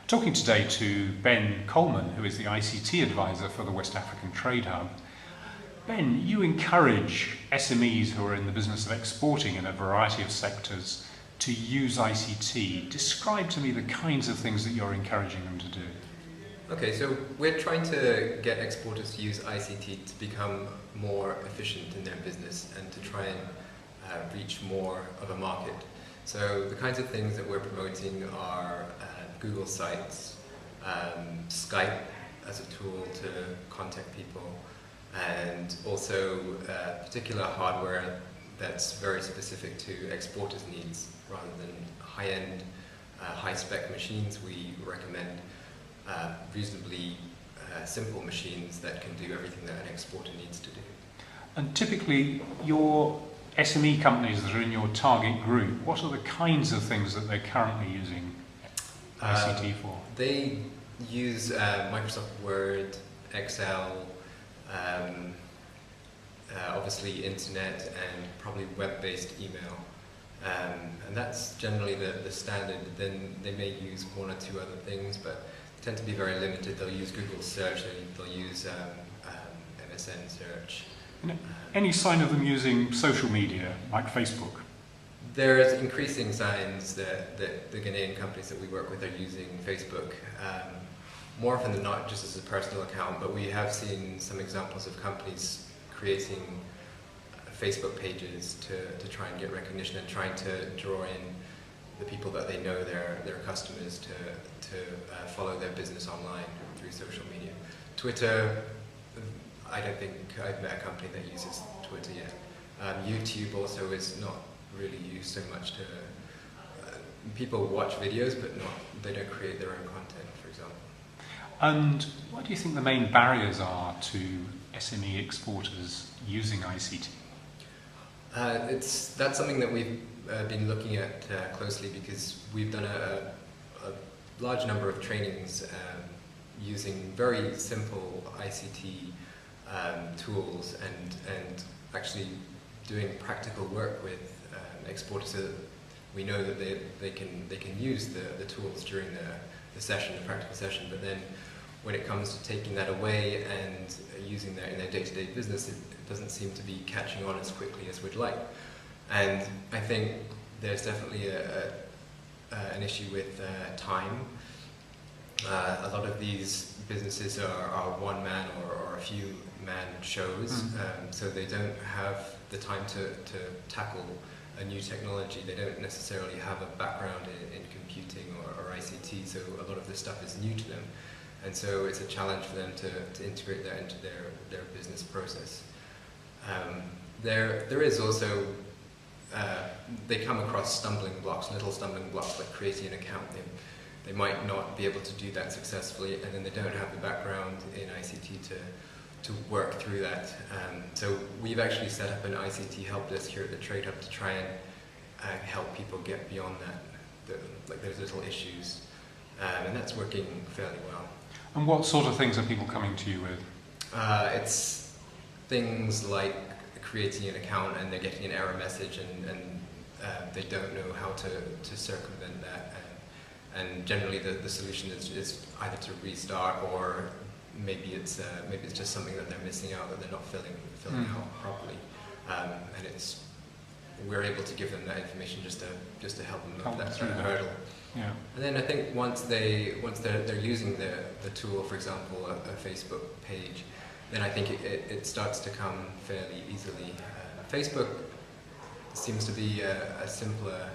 Talking today to Ben Coleman, who is the ICT advisor for the West African Trade Hub. Ben, you encourage SMEs who are in the business of exporting in a variety of sectors to use ICT. Describe to me the kinds of things that you're encouraging them to do. Okay, so we're trying to get exporters to use ICT to become more efficient in their business and to try and reach more of a market. So the kinds of things that we're promoting are Google Sites, Skype as a tool to contact people, and also particular hardware that's very specific to exporters' needs rather than high-end, high-spec machines. We recommend reasonably simple machines that can do everything that an exporter needs to do. And typically, your SME companies that are in your target group, what are the kinds of things that they're currently using ICT for? They use Microsoft Word, Excel, obviously internet, and probably web-based email. And that's generally the standard. Then they may use one or two other things, but they tend to be very limited. They'll use Google search, they'll use MSN search. Any sign of them using social media, like Facebook? There's increasing signs that the Ghanaian companies that we work with are using Facebook, more often than not just as a personal account, but we have seen some examples of companies creating Facebook pages to try and get recognition and trying to draw in the people that they know, their customers, to follow their business online through social media. Twitter, I don't think I've met a company that uses Twitter yet. YouTube also is not really used so much to people watch videos, but they don't create their own content, for example. And what do you think the main barriers are to SME exporters using ICT? That's something that we've been looking at closely, because we've done a large number of trainings using very simple ICT tools and actually doing practical work with exporters, so that we know that they can use the tools during the session, the practical session, but then when it comes to taking that away and using that in their day-to-day business, it doesn't seem to be catching on as quickly as we'd like. And I think there's definitely an issue with time. A lot of these businesses are one-man or a few-man shows, so they don't have the time to tackle a new technology. They don't necessarily have a background in computing or ICT, so a lot of this stuff is new to them. And so it's a challenge for them to integrate that into their business process. There is also, they come across stumbling blocks, little stumbling blocks, like creating an account. They might not be able to do that successfully, and then they don't have the background in ICT to work through that. So we've actually set up an ICT help desk here at the Trade Hub to try and help people get beyond that, like those little issues, and that's working fairly well. And what sort of things are people coming to you with? It's things like creating an account and they're getting an error message, and they don't know how to circumvent that. And generally the solution is either to restart, or maybe it's just something that they're missing out, that they're not filling out properly. And we're able to give them that information just to help them over that hurdle. Yeah. And then I think once they're using the tool, for example, a Facebook page, then I think it starts to come fairly easily. Facebook seems to be a simpler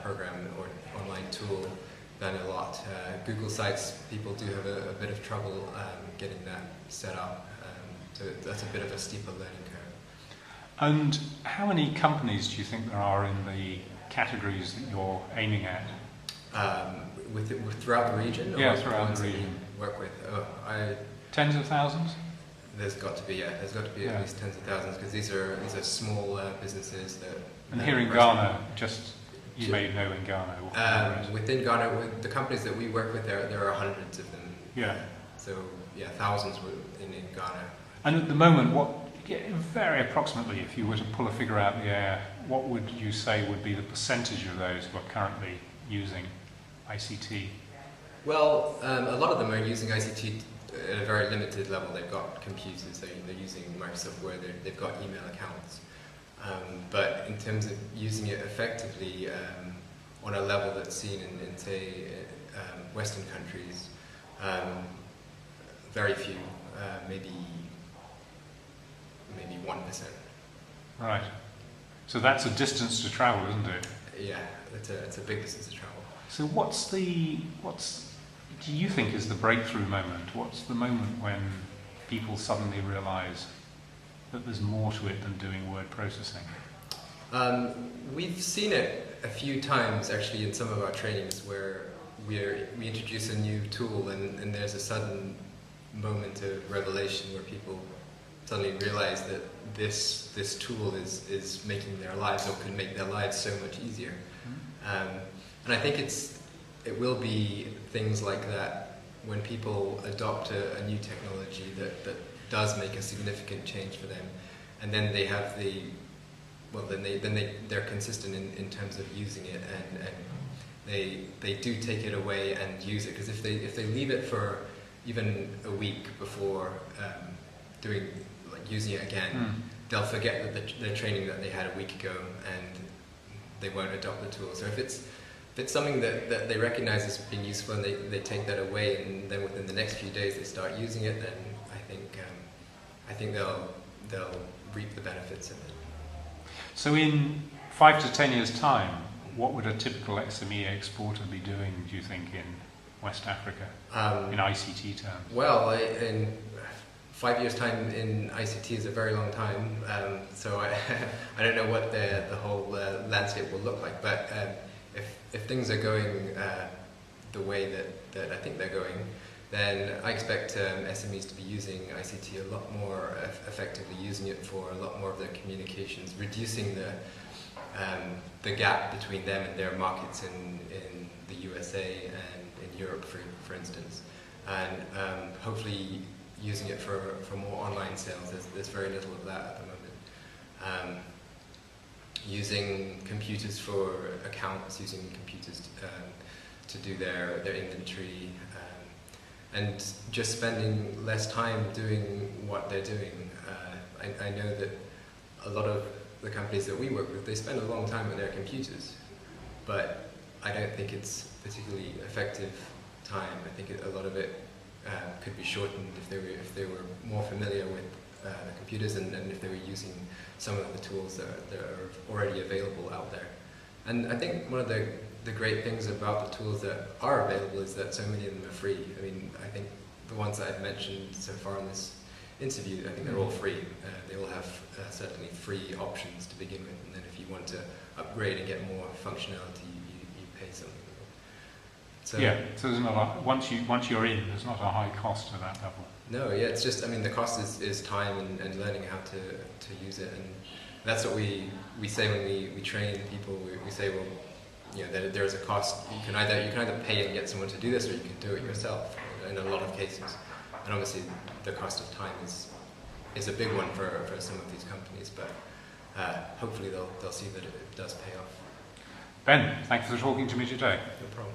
program or online tool than a lot. Google Sites, people do have a bit of trouble getting that set up, so that's a bit of a steeper learning curve. And how many companies do you think there are in the categories that you're aiming at? Throughout the region? Yeah, throughout the region. Work with? Tens of thousands? There's got to be at least tens of thousands, because these are small businesses that. And here in Ghana, you may know in Ghana. Within Ghana, the companies that we work with, there are hundreds of them. Yeah. So yeah, thousands in Ghana. And at the moment, very approximately, if you were to pull a figure out of the air, what would you say would be the percentage of those who are currently using ICT? Well, a lot of them are using ICT at a very limited level. They've got computers, they're using Microsoft Word, they've got email accounts. But in terms of using it effectively on a level that's seen in say, Western countries, very few, maybe 1%. Right. So that's a distance to travel, isn't it? Yeah, it's a big distance to travel. So what's do you think is the breakthrough moment? What's the moment when people suddenly realise that there's more to it than doing word processing? We've seen it a few times actually in some of our trainings where we introduce a new tool and there's a sudden moment of revelation where people suddenly realise that this tool is making their lives, or could make their lives, so much easier. And I think it will be things like that when people adopt a new technology that does make a significant change for them, and then they have they're consistent in terms of using it, and they do take it away and use it. Because if they leave it for even a week before using it again, they'll forget the training that they had a week ago, and they won't adopt the tool. So if it's something that they recognize as being useful and they take that away, and then within the next few days they start using it, then I think they'll reap the benefits of it. So in 5 to 10 years' time, what would a typical SME exporter be doing, do you think, in West Africa, in ICT terms? Well, in 5 years' time in ICT is a very long time, so I don't know what the whole landscape will look like, but if things are going the way that I think they're going, then I expect SMEs to be using ICT a lot more effectively, using it for a lot more of their communications, reducing the gap between them and their markets in the USA and in Europe, for instance, and hopefully using it for more online sales. There's very little of that at the moment. Using computers for accounts, using computers to do their inventory, and just spending less time doing what they're doing. I know that a lot of the companies that we work with, they spend a long time with their computers, but I don't think it's particularly effective time. I think a lot of it could be shortened if they were more familiar with the computers, and if they were using some of the tools that are already available out there. And I think one of the great things about the tools that are available is that so many of them are free. I mean, I think the ones that I've mentioned so far in this interview, I think they're all free. They all have certainly free options to begin with, and then if you want to upgrade and get more functionality, you pay something. So, yeah, so there's not once you're in, there's not a high cost at that level. No, yeah, it's just, I mean, the cost is time and learning how to use it, and that's what we say when we train people. We say, well, you know, there is a cost. You can either pay and get someone to do this, or you can do it yourself in a lot of cases. And obviously, the cost of time is a big one for some of these companies, but hopefully they'll see that it does pay off. Ben, thanks for talking to me today. No problem.